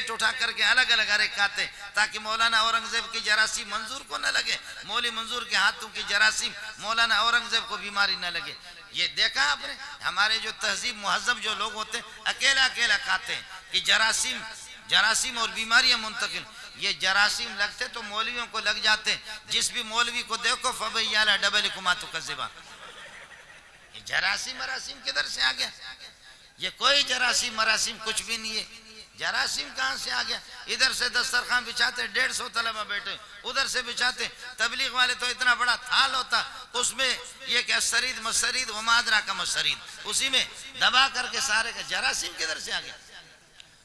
Plate اٹھا کر کے الگ الگ ہر ایک کھاتے تاکہ مولانا اورنگزیب کی جراثیم منظور کو نہ لگے، مولوی منظور کے ہاتھوں کی جراثیم مولانا اورنگزیب کو بیماری نہ لگے۔ یہ دیکھا آپ نے ہمارے جو تہذیب مہذب جو لوگ ہوتے ہیں اکیلا اکیلا کھاتے ہیں کہ جراثیم اور بیماریاں منتقل۔ یہ جراثیم لگتے تو مولویوں کو لگ جاتے، جس بھی مولوی کو دیکھو فبیالا ڈبلکما تکذبان۔ یہ جراثیم مراسیم کدھر سے آ گیا؟ یہ کوئی جراثیم مراسیم کچھ بھی نہیں ہے۔ جراثیم کہاں سے آ گیا؟ ادھر سے دسترخوان بچھاتے 150 طلبہ بیٹھے، ادھر سے بچھاتے، تبلیغ والے تو اتنا بڑا تھال ہوتا اس میں یہ کہ سرید مسرید وما ادراک ما سرید، اسی میں دبا کر کے سارے کا جراثیم کدھر سے آ گیا؟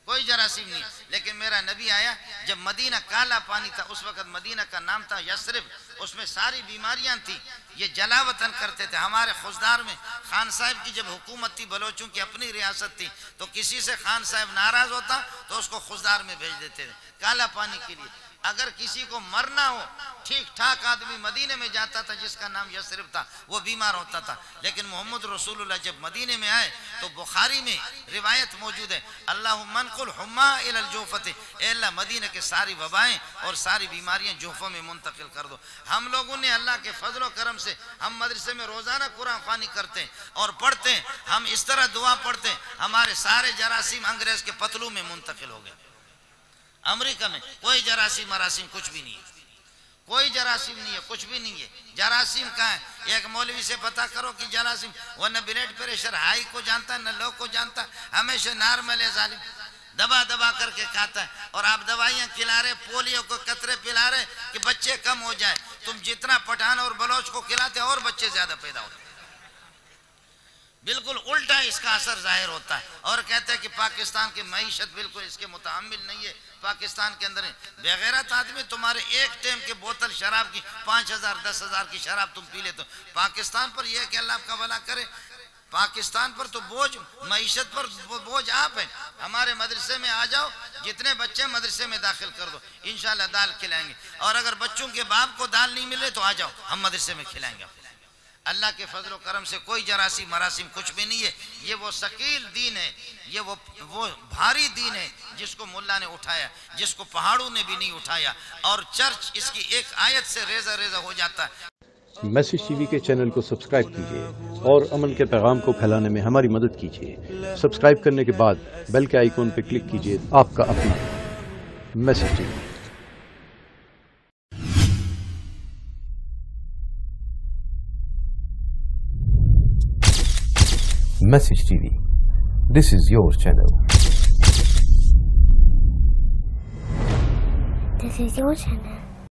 کوئی جراثیم نہیں۔ لیکن میرا نبی آیا جب مدینہ کالا پانی تھا، اس وقت مدینہ کا نام تھا یثرب، اس میں ساری بیماریاں تھی، یہ جلا وطن کرتے تھے۔ ہمارے خزدار میں خان صاحب کی جب حکومت تھی، بلوچوں کی اپنی ریاست تھی، تو کسی سے خان صاحب ناراض ہوتا تو اس کو خزدار میں بھیج دیتے تھے کالا پانی کے لیے۔ اگر کسی کو مرنا ہو، ٹھیک ٹھاک آدمی مدینے میں جاتا تھا جس کا نام یثرب تھا، وہ بیمار ہوتا تھا۔ لیکن محمد رسول اللہ جب مدینے میں آئے تو بخاری میں روایت موجود ہے، اللہم انقل حما الی الجوفۃ، اے اللہ مدینہ کے ساری وبائیں اور ساری بیماریاں جوفوں میں منتقل کر دو۔ ہم لوگوں نے اللہ کے فضل و کرم سے ہم مدرسے میں روزانہ قرآن خوانی کرتے ہیں اور پڑھتے ہیں، ہم اس طرح دعا پڑھتے ہیں، ہمارے سارے جراثیم انگریز کے پتلوں میں منتقل ہو گئے۔ امریکہ میں کوئی جراثیم مراسیم کچھ بھی نہیں ہے، کوئی جراثیم نہیں ہے، کچھ بھی نہیں ہے۔ جراثیم کہاں ہے؟ ایک مولوی سے پتہ کرو کہ جراثیم، وہ نہ بلڈ پریشر ہائی کو جانتا نہ لو کو جانتا، ہمیشہ نارمل ہے ظالم، دبا دبا کر کے کھاتا ہے۔ اور آپ دوائیاں کھلا رہے، پولیو کو قطرے پلا رہے کہ بچے کم ہو جائے، تم جتنا پٹھان اور بلوچ کو کھلاتے اور بچے زیادہ پیدا ہوتے ہیں۔ بالکل الٹا اس کا اثر ظاہر ہوتا ہے، اور کہتے ہیں کہ پاکستان کی معیشت بالکل اس کے متحمل نہیں ہے۔ پاکستان کے اندر بغیرت آدمی تمہارے ایک ٹیم کے بوتل شراب کی 5000 10,000 کی شراب تم پی لیتے ہو۔ پاکستان پر یہ کہ اللہ کا بھلا کرے، پاکستان پر تو بوجھ، معیشت پر بوجھ آپ ہیں۔ ہمارے مدرسے میں آ جاؤ، جتنے بچے مدرسے میں داخل کر دو، انشاءاللہ دال کھلائیں گے، اور اگر بچوں کے باپ کو دال نہیں ملے تو آ جاؤ، ہم مدرسے میں کھلائیں گے۔ اللہ کے فضل و کرم سے کوئی جراثیم مراسیم کچھ بھی نہیں ہے۔ یہ وہ ثقیل دین ہے، یہ وہ بھاری دین ہے جس کو ملا نے اٹھایا، جس کو پہاڑوں نے بھی نہیں اٹھایا، اور چرچ اس کی ایک آیت سے ریزہ ریزہ ہو جاتا ہے۔ میسج ٹی وی کے چینل کو سبسکرائب کیجئے اور امن کے پیغام کو پھیلانے میں ہماری مدد کیجئے۔ سبسکرائب کرنے کے بعد بیل کے آئیکن پہ کلک کیجئے۔ آپ کا اپنا message T V. Message TV. This is your channel. This is your channel.